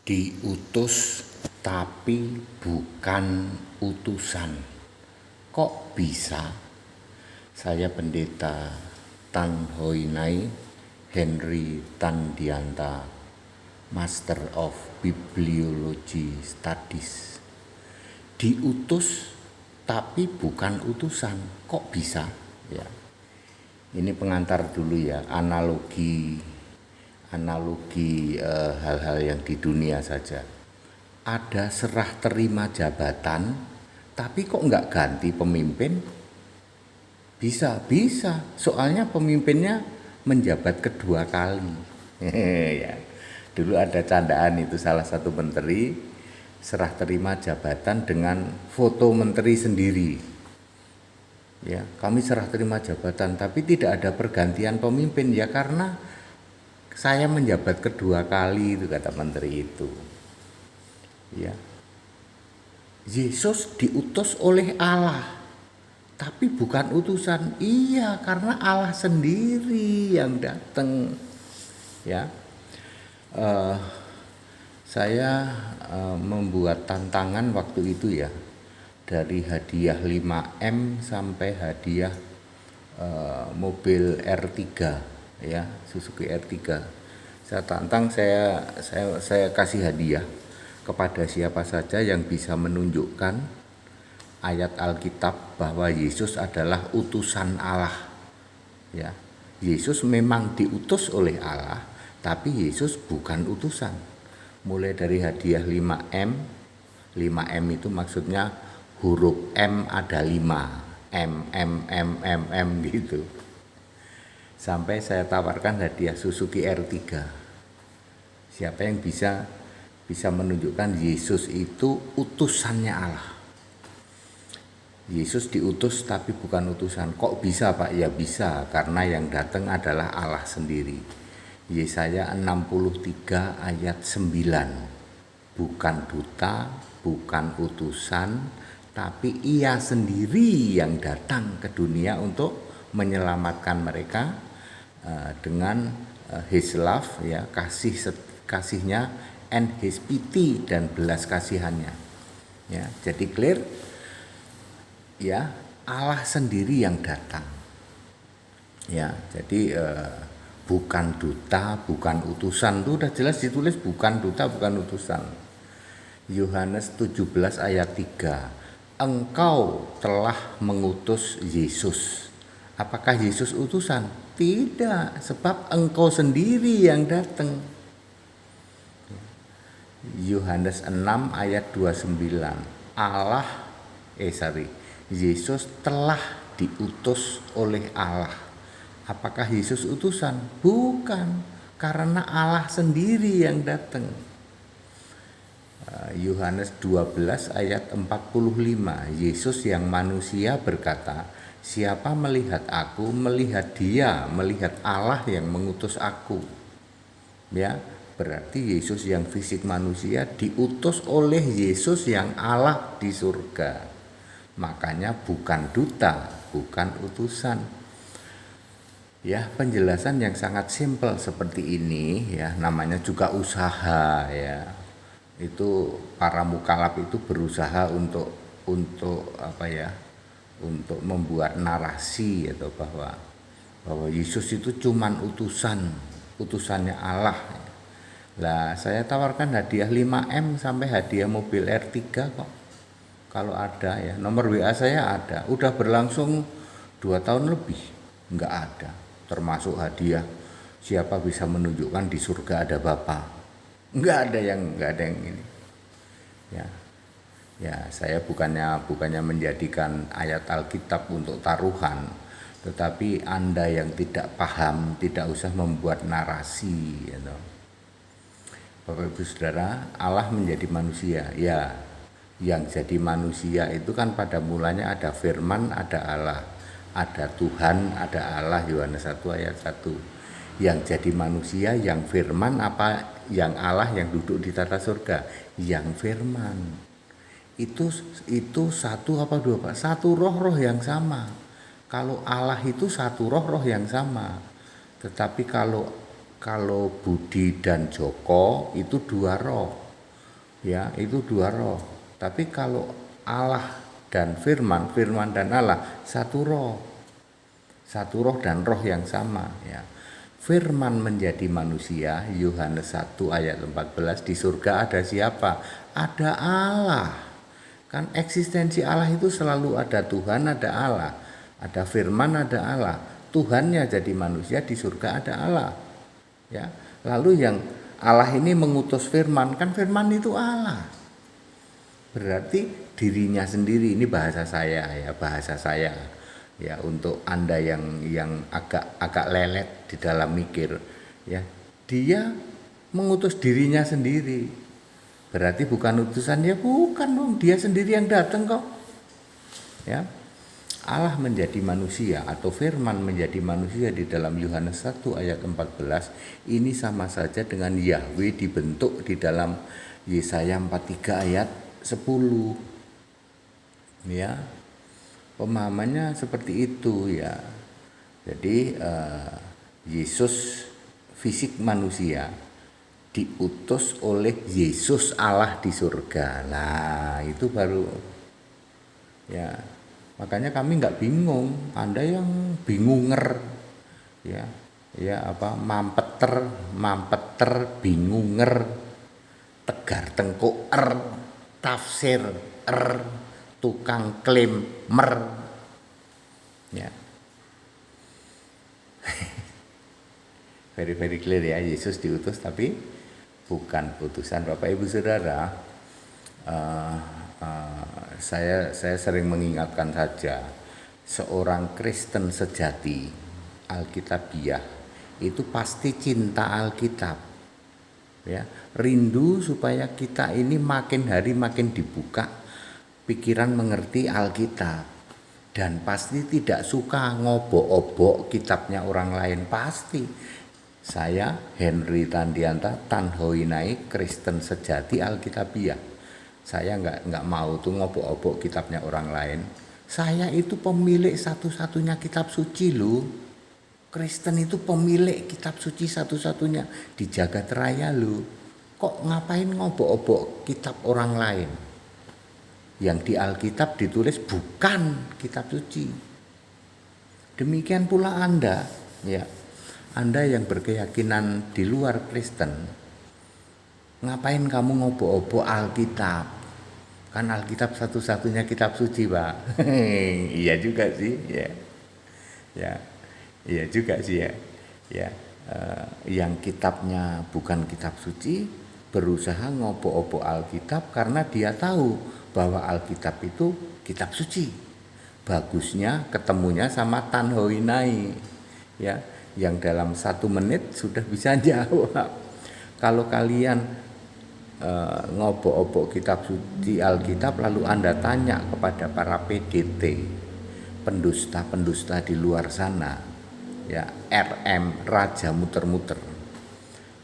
Diutus tapi bukan utusan. Kok bisa? Saya Pendeta Tan Hoi Nai Henry Tandianta, Master of Bibliology Studies. Diutus tapi bukan utusan. Kok bisa? Ya. Ini pengantar dulu ya, analogi hal-hal yang di dunia saja. Ada serah terima jabatan, tapi kok nggak ganti pemimpin? Bisa. Soalnya pemimpinnya menjabat kedua kali. Ya. Dulu ada candaan itu salah satu menteri serah terima jabatan dengan foto menteri sendiri. Ya, kami serah terima jabatan, tapi tidak ada pergantian pemimpin ya karena saya menjabat kedua kali, itu kata menteri itu. Ya. Yesus diutus oleh Allah, tapi bukan utusan. Iya, karena Allah sendiri yang datang. Ya. Saya membuat tantangan waktu itu ya, dari hadiah 5M sampai hadiah mobil R3 ya, Suzuki R3. Saya tantang, saya kasih hadiah kepada siapa saja yang bisa menunjukkan ayat Alkitab bahwa Yesus adalah utusan Allah. Ya. Yesus memang diutus oleh Allah, tapi Yesus bukan utusan. Mulai dari hadiah 5M. 5M itu maksudnya huruf M ada 5. M gitu. Sampai saya tawarkan hadiah Suzuki R3. Siapa yang bisa menunjukkan Yesus itu utusannya Allah. Yesus diutus tapi bukan utusan. Kok bisa Pak? Ya bisa, karena yang datang adalah Allah sendiri. Yesaya 63 ayat 9. Bukan duta, bukan utusan, tapi ia sendiri yang datang ke dunia untuk menyelamatkan mereka dengan his love ya, kasihnya, and his pity, dan belas kasihannya. Ya, jadi clear ya, Allah sendiri yang datang. Ya, jadi bukan duta, bukan utusan, itu udah jelas ditulis bukan duta, bukan utusan. Yohanes 17 ayat 3. Engkau telah mengutus Yesus. Apakah Yesus utusan? Tidak, sebab engkau sendiri yang datang. Yohanes 6 ayat 29. Yesus telah diutus oleh Allah. Apakah Yesus utusan? Bukan, karena Allah sendiri yang datang. Yohanes 12 ayat 45. Yesus yang manusia berkata, siapa melihat aku, melihat Dia, melihat Allah yang mengutus aku. Ya, berarti Yesus yang fisik manusia diutus oleh Yesus yang Allah di surga. Makanya bukan duta, bukan utusan. Ya, penjelasan yang sangat simpel seperti ini ya, namanya juga usaha ya. Itu para mukalaf itu berusaha untuk apa ya, untuk membuat narasi atau bahwa Yesus itu cuman utusannya Allah. Lah saya tawarkan hadiah 5M sampai hadiah mobil R3 kok. Kalau ada ya, nomor WA saya ada. Udah berlangsung 2 tahun lebih, enggak ada. Termasuk hadiah siapa bisa menunjukkan di surga ada Bapa. Enggak ada yang ini. Ya, saya bukannya menjadikan ayat Alkitab untuk taruhan, tetapi Anda yang tidak paham tidak usah membuat narasi gitu. Bapak Ibu Saudara, Allah menjadi manusia. Ya, yang jadi manusia itu kan pada mulanya ada firman, ada Allah, ada Tuhan, ada Allah, Yohanes 1 ayat 1. Yang jadi manusia, yang firman apa, yang Allah yang duduk di tata surga, yang firman. Itu satu apa dua Pak? Satu roh yang sama. Kalau Allah itu satu roh yang sama. Tetapi kalau Budi dan Joko itu dua roh. ya itu dua roh. Tapi kalau Allah dan firman, firman dan Allah satu roh dan roh yang sama, ya. Firman menjadi manusia, Yohanes 1 ayat 14, di surga ada siapa? Ada Allah. Kan eksistensi Allah itu selalu ada Tuhan, ada Allah. Ada firman, ada Allah. Tuhannya jadi manusia, di surga ada Allah. Ya. Lalu yang Allah ini mengutus firman, kan firman itu Allah. Berarti dirinya sendiri, ini bahasa saya ya, untuk Anda yang agak lelet di dalam mikir, ya. Dia mengutus dirinya sendiri. Berarti bukan utusan, ya bukan dong, dia sendiri yang datang kok. Ya. Allah menjadi manusia atau firman menjadi manusia di dalam Yohanes 1 ayat 14 ini sama saja dengan Yahweh dibentuk di dalam Yesaya 43 ayat 10. Ya. Pemahamannya seperti itu, ya. Jadi Yesus fisik manusia diutus oleh Yesus Allah di surga. Nah, itu baru, ya. Makanya kami nggak bingung, Anda yang bingunger, ya. Ya apa mampeter bingunger, tegar tengkuk tafsir tukang klaim ya. Very clear ya, Yesus diutus tapi bukan putusan. Bapak Ibu Saudara, saya sering mengingatkan saja, seorang Kristen sejati Alkitabiah itu pasti cinta Alkitab, ya, rindu supaya kita ini makin hari makin dibuka pikiran mengerti Alkitab, dan pasti tidak suka ngobok-obok kitabnya orang lain. Pasti saya Henry Tandianta Tanhoinai, Kristen sejati Alkitabiah, saya nggak mau tuh ngobok-obok kitabnya orang lain. Saya itu pemilik satu-satunya kitab suci loh. Kristen itu pemilik kitab suci satu-satunya di jagat raya loh. Kok ngapain ngobok-obok kitab orang lain? Yang di Alkitab ditulis bukan kitab suci. Demikian pula Anda, ya. Anda yang berkeyakinan di luar Kristen, ngapain kamu ngobok-obok Alkitab? Kan Alkitab satu-satunya kitab suci, Pak. Iya juga sih, ya. Ya. Iya juga sih, ya. Ya. Yang kitabnya bukan kitab suci berusaha ngobok-obok Alkitab karena dia tahu bahwa Alkitab itu kitab suci. Bagusnya ketemunya sama Tanhoinai, ya, yang dalam 1 menit sudah bisa jawab. Kalau kalian ngobok-obok kitab suci Alkitab lalu Anda tanya kepada para PDT, pendusta-pendusta di luar sana, ya, RM raja muter-muter,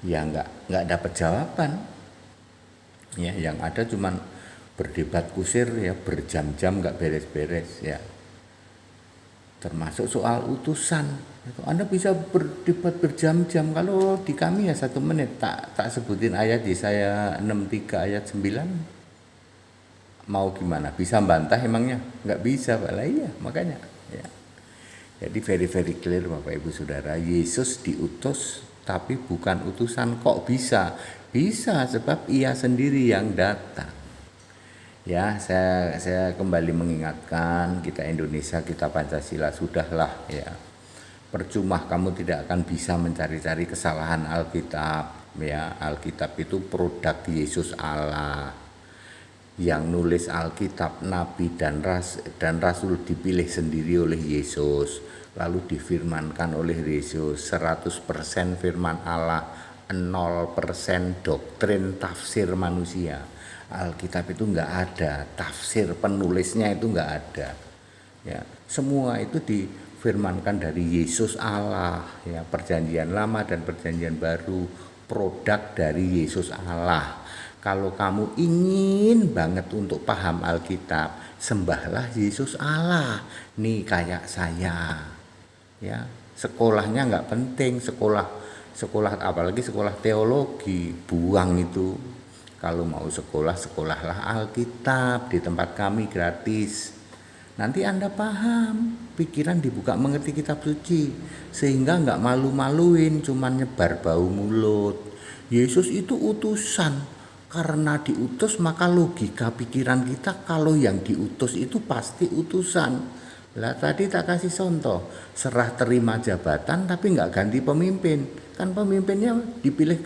ya nggak dapat jawaban, ya. Yang ada cuman berdebat kusir, ya, berjam-jam nggak beres-beres, ya. Termasuk soal utusan, Anda bisa berdebat berjam-jam. Kalau di kami ya 1 menit tak sebutin ayat Yesaya 63 ayat 9, mau gimana? Bisa bantah emangnya? Nggak bisa, Pak. Lah iya, makanya, ya. Jadi very clear Bapak Ibu Saudara, Yesus diutus tapi bukan utusan. Kok bisa? Bisa sebab ia sendiri yang datang. Ya, saya kembali mengingatkan, kita Indonesia, kita Pancasila, sudahlah, ya. Percuma kamu tidak akan bisa mencari-cari kesalahan Alkitab, ya. Alkitab itu produk Yesus Allah. Yang nulis Alkitab nabi dan rasul dipilih sendiri oleh Yesus, lalu difirmankan oleh Yesus. 100% firman Allah, 0% doktrin tafsir manusia. Alkitab itu enggak ada, tafsir penulisnya itu enggak ada, ya. Semua itu difirmankan dari Yesus Allah, ya. Perjanjian lama dan perjanjian baru produk dari Yesus Allah. Kalau kamu ingin banget untuk paham Alkitab, sembahlah Yesus Allah. Nih kayak saya, ya. Sekolahnya enggak penting, sekolah apalagi sekolah teologi, buang itu. Kalau mau sekolah, sekolahlah Alkitab, di tempat kami gratis. Nanti Anda paham, pikiran dibuka mengerti kitab suci, sehingga nggak malu-maluin, cuman nyebar bau mulut. Yesus itu utusan, karena diutus maka logika pikiran kita kalau yang diutus itu pasti utusan. Lah tadi tak kasih contoh, serah terima jabatan tapi nggak ganti pemimpin, kan pemimpinnya dipilih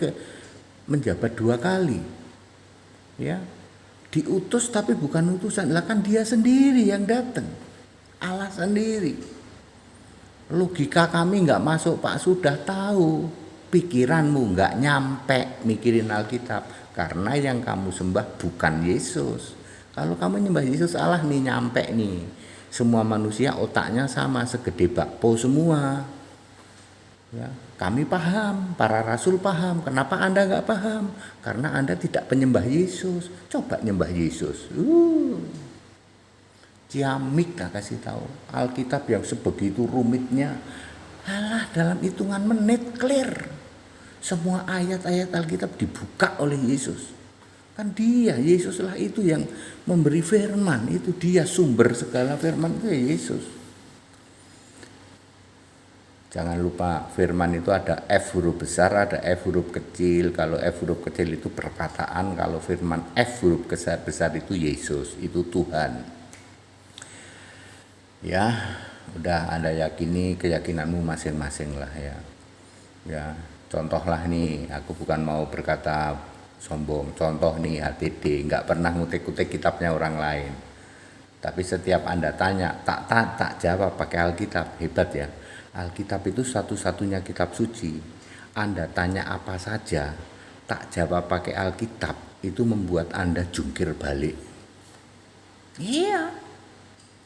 menjabat 2 kali. Ya, diutus tapi bukan utusan, lah kan dia sendiri yang datang, Allah sendiri. Logika kami nggak masuk, Pak. Sudah tahu pikiranmu nggak nyampe mikirin Alkitab, karena yang kamu sembah bukan Yesus. Kalau kamu nyembah Yesus, Allah nih nyampe nih. Semua manusia otaknya sama, segede bakpo semua. Ya, kami paham, para rasul paham. Kenapa Anda nggak paham? Karena Anda tidak penyembah Yesus. Coba nyembah Yesus. Ciamik tak kasih tahu. Alkitab yang sebegitu rumitnya, alah dalam hitungan menit clear. Semua ayat-ayat Alkitab dibuka oleh Yesus. Kan dia, Yesuslah itu yang memberi firman. Itu dia sumber segala firman, itu ya Yesus. Jangan lupa firman itu ada F huruf besar, ada F huruf kecil. Kalau F huruf kecil itu perkataan, kalau firman F huruf besar itu Yesus, itu Tuhan. Ya, udah Anda yakini keyakinanmu masing-masing lah ya. Ya, contohlah nih, aku bukan mau berkata sombong. Contoh nih HTD, nggak pernah ngutik-ngutik kitabnya orang lain. Tapi setiap Anda tanya, tak jawab pakai Alkitab, hebat ya. Alkitab itu satu-satunya kitab suci. Anda tanya apa saja, tak jawab pakai Alkitab, itu membuat Anda jungkir balik. Iya,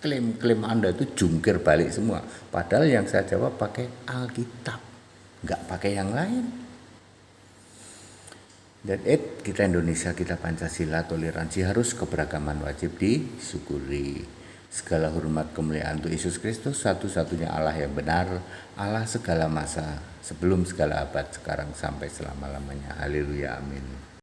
klaim-klaim Anda itu jungkir balik semua. Padahal yang saya jawab pakai Alkitab, nggak pakai yang lain. Dan kita Indonesia, kita Pancasila, toleransi harus, keberagaman wajib disyukuri. Segala hormat kemuliaan untuk Yesus Kristus, satu-satunya Allah yang benar, Allah segala masa, sebelum segala abad, sekarang sampai selama-lamanya. Haleluya, amin.